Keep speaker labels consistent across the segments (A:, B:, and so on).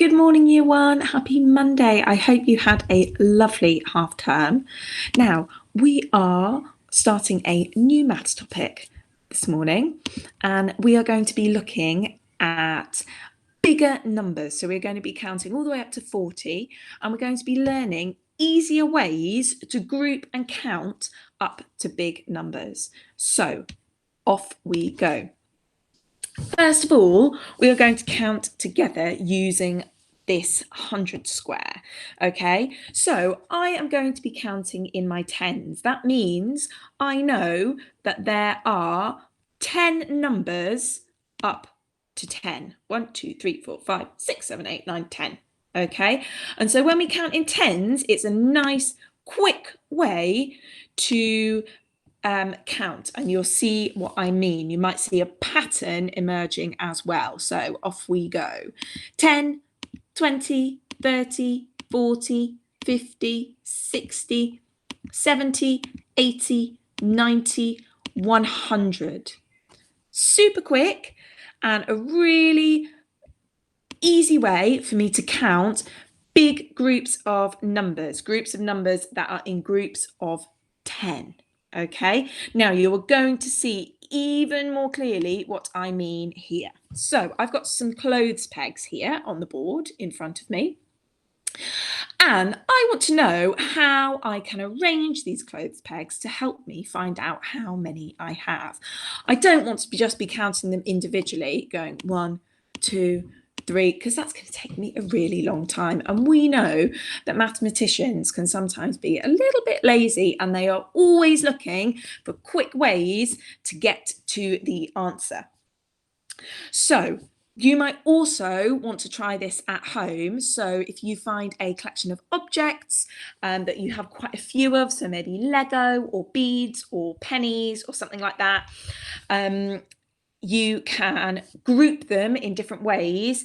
A: Good morning, year one. Happy Monday. I hope you had a lovely half term. Now, we are starting a new maths topic this morning, and we are going to be looking at bigger numbers. So we're going to be counting all the way up to 40, and we're going to be learning easier ways to group and count up to big numbers. So off we go. First of all, we are going to count together using this 100 square. Okay, so I am going to be counting in my tens. That means I know that there are 10 numbers up to 10. 1, 2, 3, 4, 5, 6, 7, 8, 9, 10. Okay, and so when we count in tens, it's a nice quick way to count, and you'll see what I mean. You might see a pattern emerging as well. So off we go. 10, 20, 30, 40, 50, 60, 70, 80, 90, 100. Super quick and a really easy way for me to count big groups of numbers that are in groups of 10. Okay, now you are going to see even more clearly what I mean here. So I've got some clothes pegs here on the board in front of me. And I want to know how I can arrange these clothes pegs to help me find out how many I have. I don't want to just be counting them individually, going 1, 2, 3, because that's going to take me a really long time. And we know that mathematicians can sometimes be a little bit lazy, and they are always looking for quick ways to get to the answer. So you might also want to try this at home. So if you find a collection of objects that you have quite a few of, so maybe Lego or beads or pennies or something like that, you can group them in different ways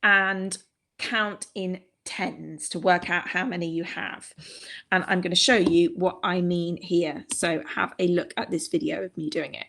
A: and count in tens to work out how many you have. And I'm going to show you what I mean here. So have a look at this video of me doing it.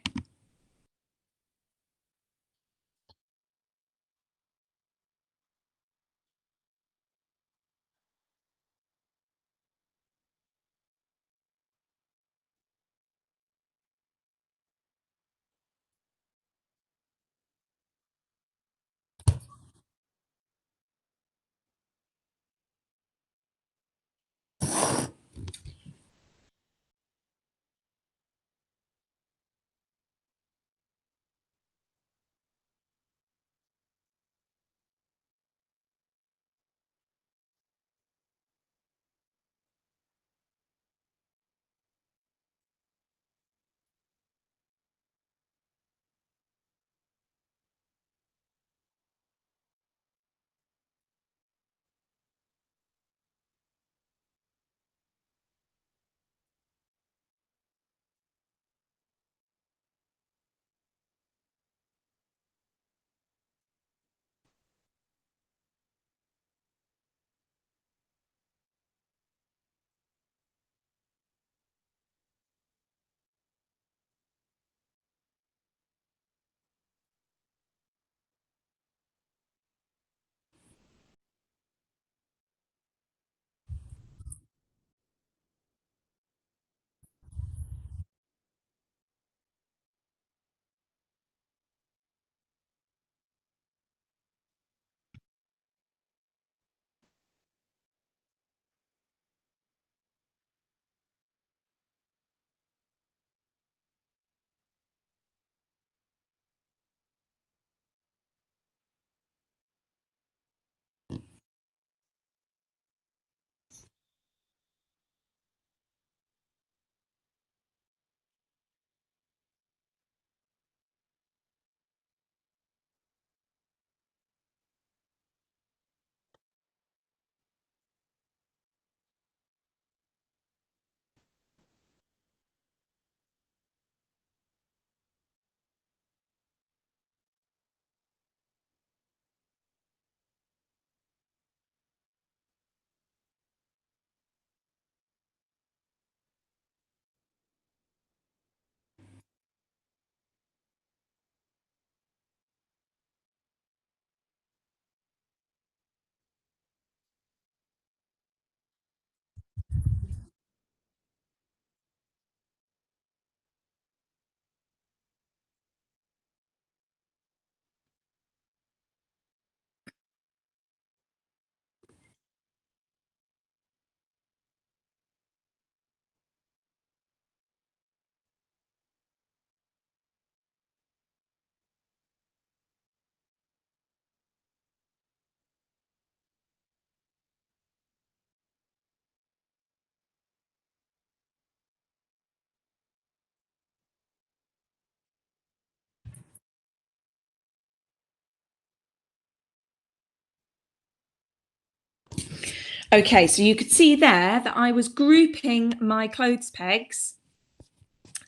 A: Okay, so you could see there that I was grouping my clothes pegs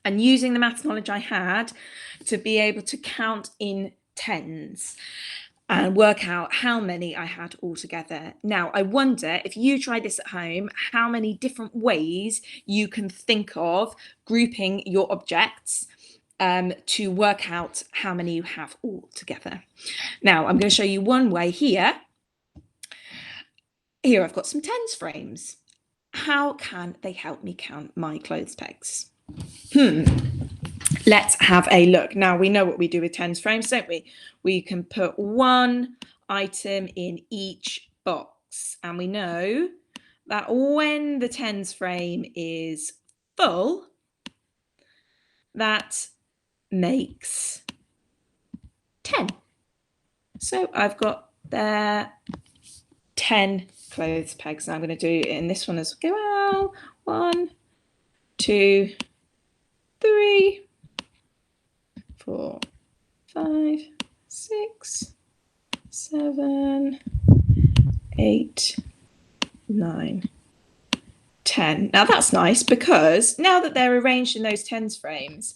A: and using the maths knowledge I had to be able to count in tens and work out how many I had altogether. Now, I wonder if you try this at home, how many different ways you can think of grouping your objects to work out how many you have altogether. Now, I'm going to show you one way here. Here I've got some tens frames. How can they help me count my clothes pegs? Let's have a look. Now, we know what we do with tens frames, don't we? We can put one item in each box. And we know that when the tens frame is full, that makes 10. So I've got there 10 clothes pegs. Now I'm going to do it in this one as well. 1, 2, 3, 4, 5, 6, 7, 8, 9, 10. Now that's nice because now that they're arranged in those tens frames,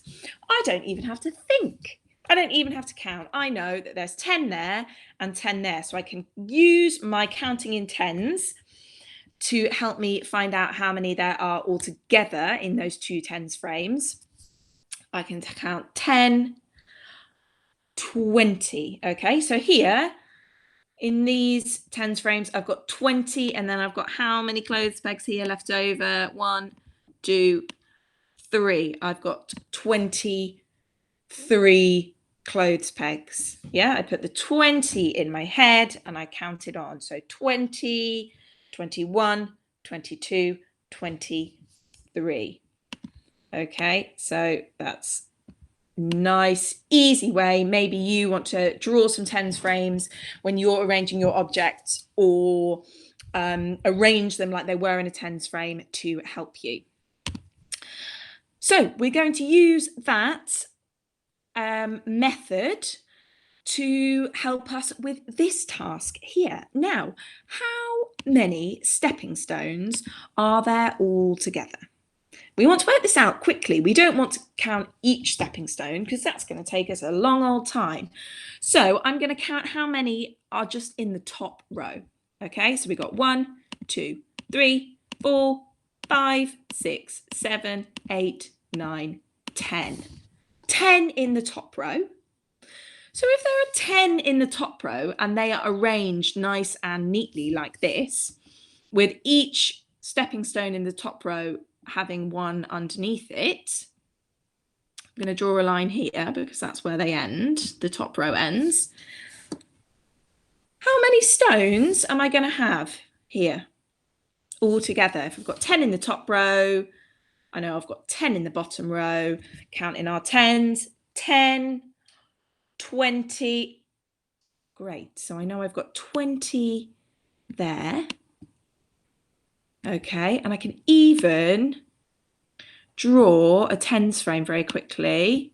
A: I don't even have to think. I don't even have to count. I know that there's 10 there and 10 there. So I can use my counting in tens to help me find out how many there are altogether in those two tens frames. I can count 10, 20. Okay, so here in these tens frames, I've got 20, and then I've got how many clothes pegs here left over? 1, 2, 3. I've got 23 clothes pegs. Yeah, I put the 20 in my head and I counted on. So 20, 21, 22, 23. Okay, so that's nice, easy way. Maybe you want to draw some tens frames when you're arranging your objects, or arrange them like they were in a tens frame to help you. So we're going to use that method to help us with this task here. Now, how many stepping stones are there all together? We want to work this out quickly. We don't want to count each stepping stone because that's going to take us a long old time. So I'm going to count how many are just in the top row. Okay, so we got 1, 2, 3, 4, 5, 6, 7, 8, 9, 10. 10 in the top row. So if there are 10 in the top row and they are arranged nice and neatly like this, with each stepping stone in the top row having one underneath it, I'm going to draw a line here because that's where they end, the top row ends. How many stones am I going to have here all together? If I've got 10 in the top row, I know I've got 10 in the bottom row, counting our tens, 10, 20. Great, so I know I've got 20 there. Okay, and I can even draw a tens frame very quickly,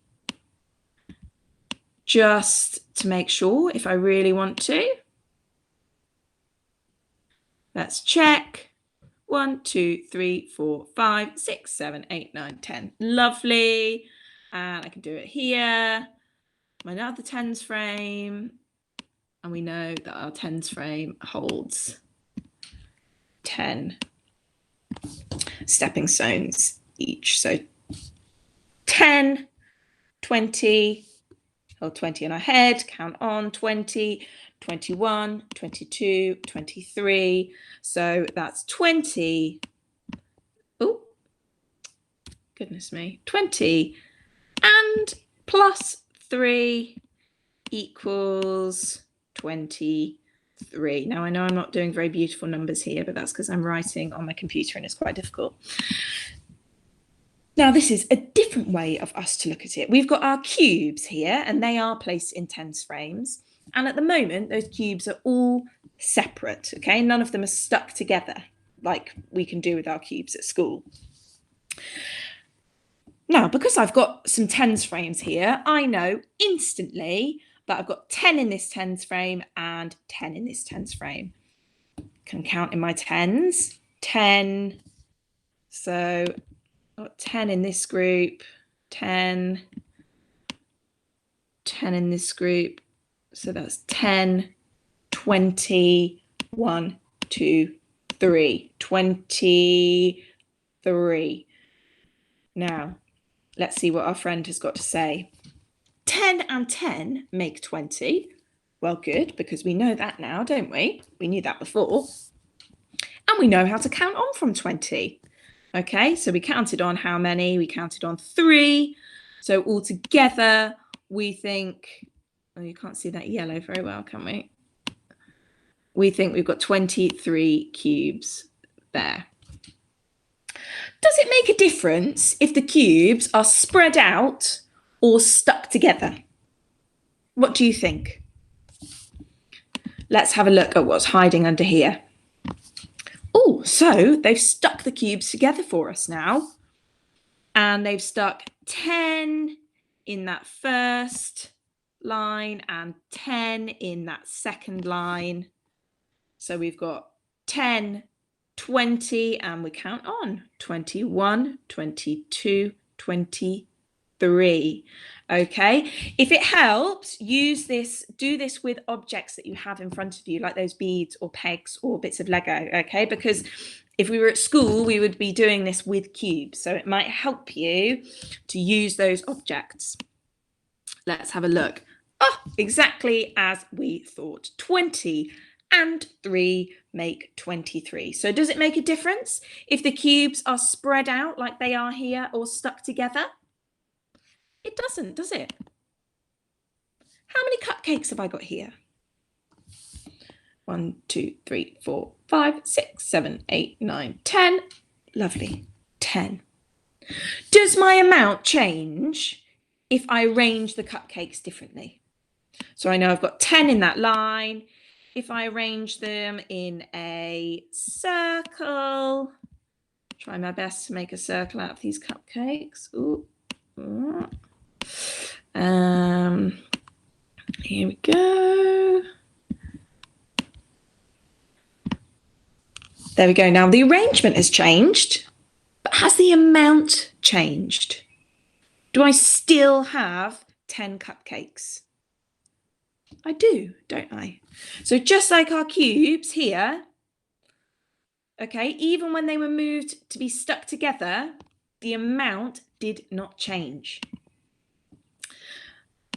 A: just to make sure if I really want to. Let's check. 1, 2, 3, 4, 5, 6, 7, 8, 9, 10. Lovely. And I can do it here. My other tens frame. And we know that our tens frame holds 10 stepping stones each. So 10, 20, hold 20 in our head, count on 20, 21, 22, 23. So that's 20. Oh, goodness me. 20 and plus 3 equals 23. Now, I know I'm not doing very beautiful numbers here, but that's because I'm writing on my computer and it's quite difficult. Now, this is a different way of us to look at it. We've got our cubes here, and they are placed in tens frames. And at the moment, those cubes are all separate, okay? None of them are stuck together like we can do with our cubes at school. Now, because I've got some tens frames here, I know instantly that I've got 10 in this tens frame and 10 in this tens frame. can count in my tens. 10. So I've got 10 in this group, 10, 10 in this group. So that's 10, 20, 1, 2, 3, 23. Now, let's see what our friend has got to say. 10 and 10 make 20. Well, good, because we know that now, don't we? We knew that before. And we know how to count on from 20. Okay, so we counted on how many? We counted on 3. So altogether, we think, oh, you can't see that yellow very well, can we? We think we've got 23 cubes there. Does it make a difference if the cubes are spread out or stuck together? What do you think? Let's have a look at what's hiding under here. Oh, so they've stuck the cubes together for us now. And they've stuck 10 in that first line and 10 in that second line. So we've got 10, 20, and we count on 21, 22, 23. Okay, if it helps, do this with objects that you have in front of you, like those beads or pegs or bits of Lego, okay? Because if we were at school, we would be doing this with cubes. So it might help you to use those objects. Let's have a look. Oh, exactly as we thought. 20 and 3 make 23. So does it make a difference if the cubes are spread out like they are here or stuck together? It doesn't, does it? How many cupcakes have I got here? 1, 2, 3, 4, 5, 6, 7, 8, 9, 10. Lovely, 10. Does my amount change if I arrange the cupcakes differently? So I know I've got 10 in that line. If I arrange them in a circle, try my best to make a circle out of these cupcakes. Ooh. Here we go. There we go. Now the arrangement has changed, but has the amount changed? Do I still have 10 cupcakes? I do, don't I? So just like our cubes here, okay, even when they were moved to be stuck together, the amount did not change.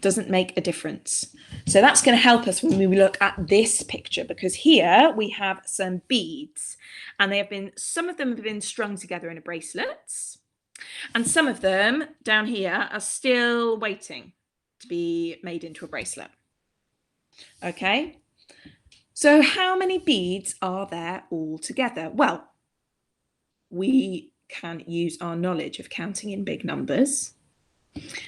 A: Doesn't make a difference. So that's going to help us when we look at this picture, because here we have some beads and some of them have been strung together in a bracelets, and some of them down here are still waiting to be made into a bracelet. Okay, so how many beads are there all together? Well, we can use our knowledge of counting in big numbers.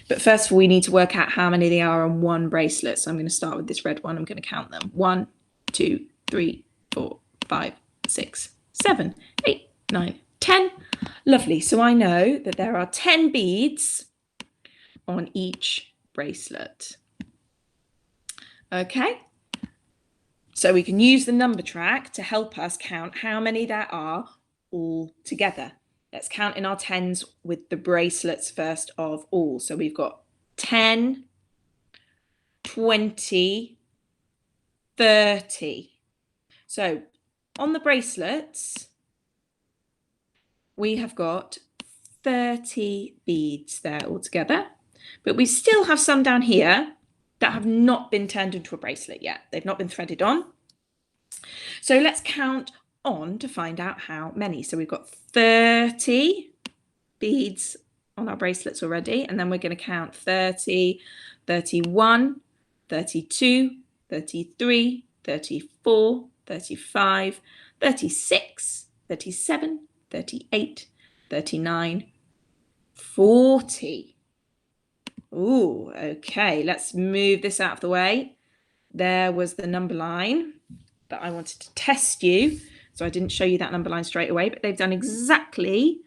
A: But first of all, we need to work out how many they are on one bracelet. So I'm going to start with this red one. I'm going to count them. 1, 2, 3, 4, 5, 6, 7, 8, 9, 10. Lovely. So I know that there are 10 beads on each bracelet. Okay. So we can use the number track to help us count how many there are all together. Let's count in our tens with the bracelets first of all. So we've got 10, 20, 30. So on the bracelets, we have got 30 beads there altogether, but we still have some down here that have not been turned into a bracelet yet. They've not been threaded on. So let's count on to find out how many. So we've got 30 beads on our bracelets already, and then we're going to count 30, 31, 32, 33, 34, 35, 36, 37, 38, 39, 40. Ooh, okay, let's move this out of the way. There was the number line that I wanted to test you. So I didn't show you that number line straight away, but they've done exactly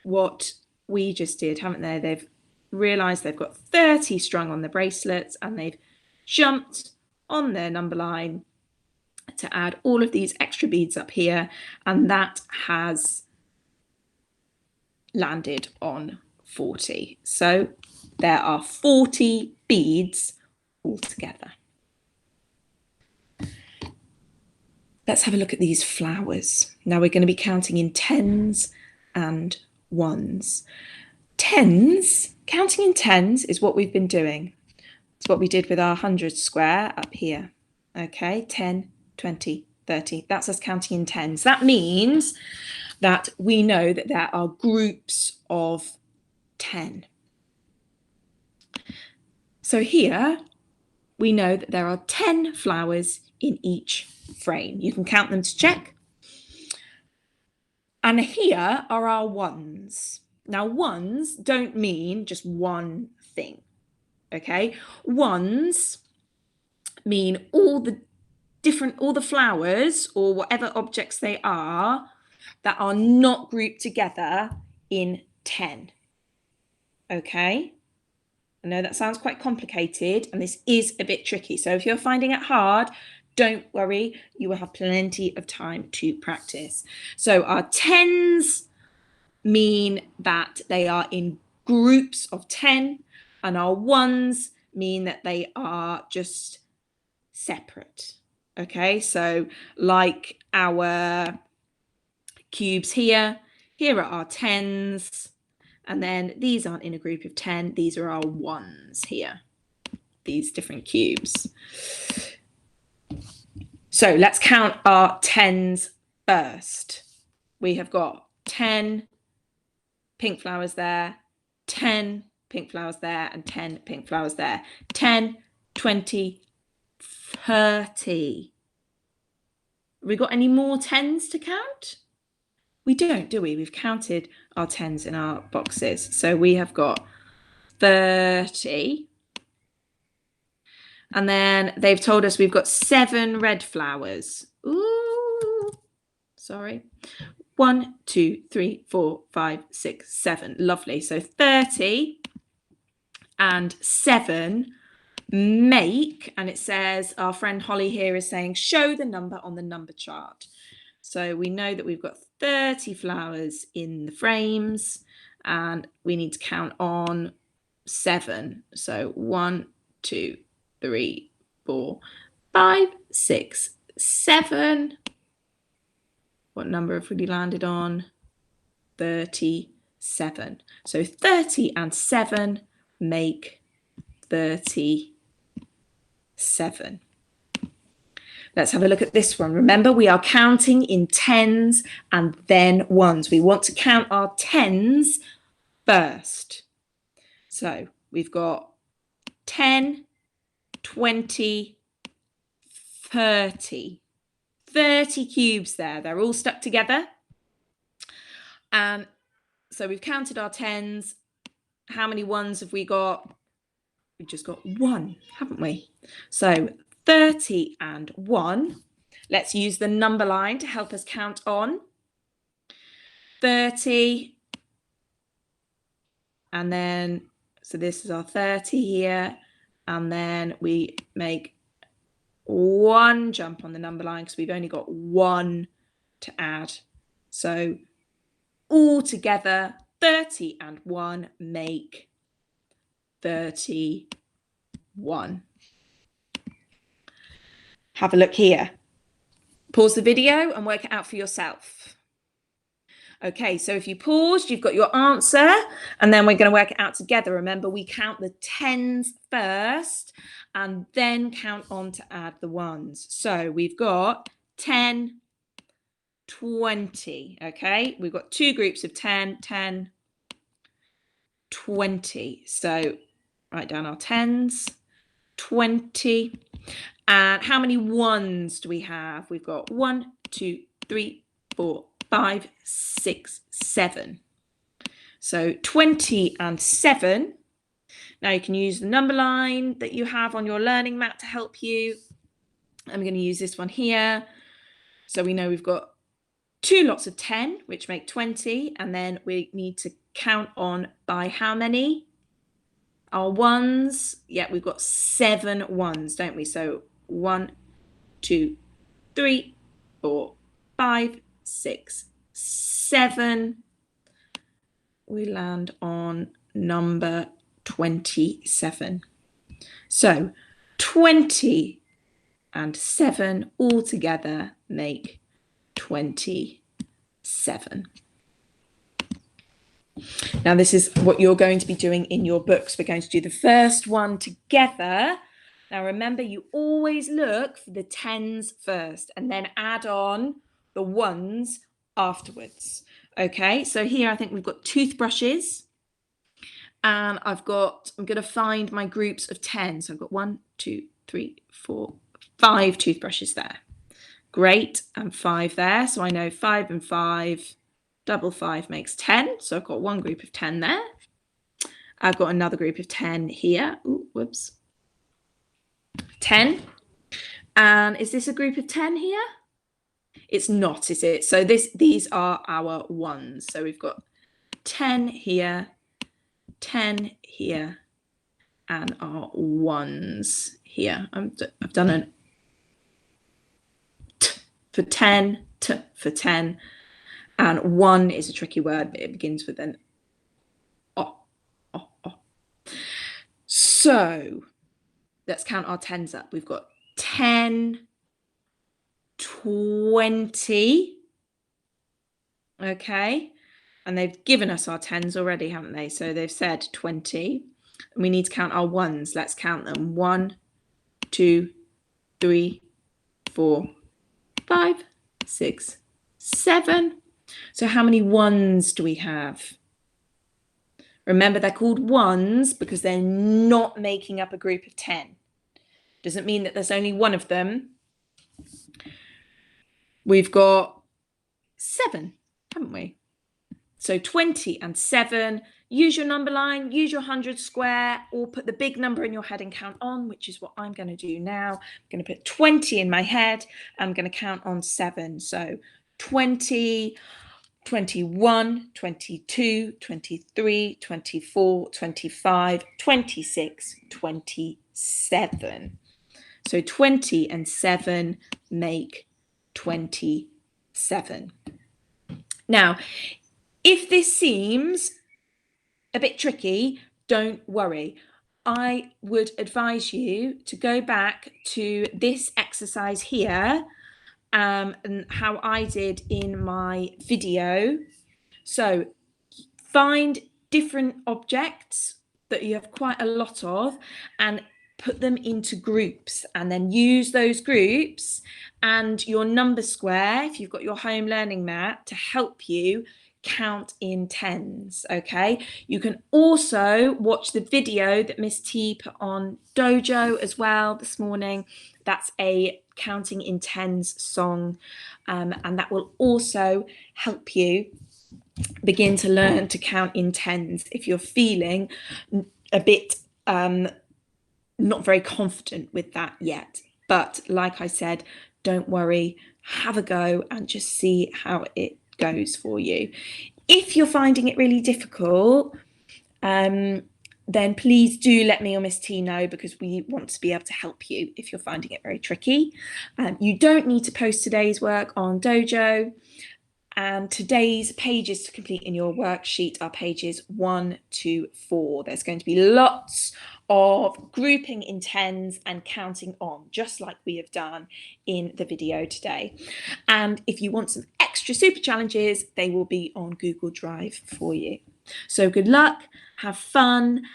A: what we just did, haven't they? They've realised they've got 30 strung on the bracelets and they've jumped on their number line to add all of these extra beads up here, and that has landed on 40. So there are 40 beads altogether. Let's have a look at these flowers. Now we're going to be counting in tens and ones. Tens, counting in tens is what we've been doing. It's what we did with our 100 square up here. Okay, 10, 20, 30. That's us counting in tens. That means that we know that there are groups of 10. So here we know that there are 10 flowers in each frame. You can count them to check. And here are our ones. Now, ones don't mean just one thing, okay? Ones mean all the flowers or whatever objects they are that are not grouped together in 10, okay? I know that sounds quite complicated, and this is a bit tricky. So if you're finding it hard, don't worry, you will have plenty of time to practice. So our tens mean that they are in groups of 10, and our ones mean that they are just separate. Okay, so like our cubes here are our tens, and then these aren't in a group of 10, these are our ones here, these different cubes. So let's count our tens first. We have got 10 pink flowers there, 10 pink flowers there, and 10 pink flowers there. 10, 20, 30. Have we got any more tens to count? We don't, do we? We've counted our tens in our boxes. So we have got 30. And then they've told us we've got 7 red flowers. Ooh, sorry. 1, 2, 3, 4, 5, 6, 7. Lovely. So 30 and 7 make, and it says, our friend Holly here is saying, show the number on the number chart. So we know that we've got 30 flowers in the frames, and we need to count on 7. So 1, 2, 3, 4, 5, 6, 7. What number have we landed on? 37. So 30 and 7 make 37. Let's have a look at this one. Remember, we are counting in tens and then ones. We want to count our tens first. So we've got 10, 20, 30. 30 cubes there. They're all stuck together. And so we've counted our tens. How many ones have we got? We've just got 1, haven't we? So 30 and 1. Let's use the number line to help us count on. 30. And then, so this is our 30 here. And then we make 1 jump on the number line because we've only got 1 to add. So all together, 30 and 1 make 31. Have a look here. Pause the video and work it out for yourself. Okay, so if you paused, you've got your answer, and then we're going to work it out together. Remember, we count the tens first and then count on to add the ones. So we've got 10, 20. Okay, we've got 2 groups of 10, 10, 20. So write down our tens, 20. And how many ones do we have? We've got 1, 2, 3, 4, 5, 6, 7. So 20 and 7. Now you can use the number line that you have on your learning mat to help you. I'm going to use this one here. So we know we've got 2 lots of 10, which make 20. And then we need to count on by how many? Our ones. Yeah, we've got 7 ones, don't we? So 1, 2, 3, 4, 5, 6, 7. We land on number 27. So 20 and 7 all together make 27. Now this is what you're going to be doing in your books. We're going to do the first one together. Now remember, you always look for the 10s first and then add on the 1s afterwards. Okay, so here I think we've got toothbrushes, and I'm going to find my groups of 10. So I've got 1, 2, 3, 4, 5 toothbrushes there. Great, and 5 there. So I know 5 and 5, double 5 makes 10. So I've got one group of 10 there. I've got another group of 10 here. Ooh, whoops. 10. And is this a group of 10 here? It's not, is it? So these are our 1s. So we've got 10 here, 10 here, and our 1s here. I've done an t for 10, t for 10, and 1 is a tricky word, but it begins with an o, o, o. So let's count our 10s up. We've got 10, 20, okay, and they've given us our 10s already, haven't they? So they've said 20, and we need to count our 1s. Let's count them. 1, 2, 3, 4, 5, 6, 7. So how many 1s do we have? Remember, they're called 1s because they're not making up a group of 10. Doesn't mean that there's only one of them. We've got 7, haven't we? So 20 and 7, use your number line, use your 100 square, or put the big number in your head and count on, which is what I'm going to do now. I'm going to put 20 in my head. I'm going to count on 7. So 20, 21, 22, 23, 24, 25, 26, 27. So 20 and 7 make 27. Now, if this seems a bit tricky, don't worry. I would advise you to go back to this exercise here and how I did in my video. So find different objects that you have quite a lot of and put them into groups, and then use those groups and your number square, if you've got your home learning mat, to help you count in 10s. Okay, you can also watch the video that Miss T put on Dojo as well this morning. That's a counting in 10s song, and that will also help you begin to learn to count in 10s if you're feeling a bit not very confident with that yet. But like I said, don't worry, have a go and just see how it goes for you. If you're finding it really difficult, then please do let me or Miss T know, because we want to be able to help you if you're finding it very tricky. You don't need to post today's work on Dojo, and today's pages to complete in your worksheet are pages 1 to 4. There's going to be lots of grouping in 10s and counting on, just like we have done in the video today. And if you want some extra super challenges, they will be on Google Drive for you. So good luck, have fun,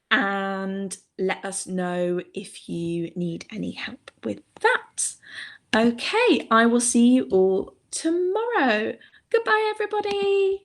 A: and let us know if you need any help with that. Okay, I will see you all tomorrow. Goodbye, everybody.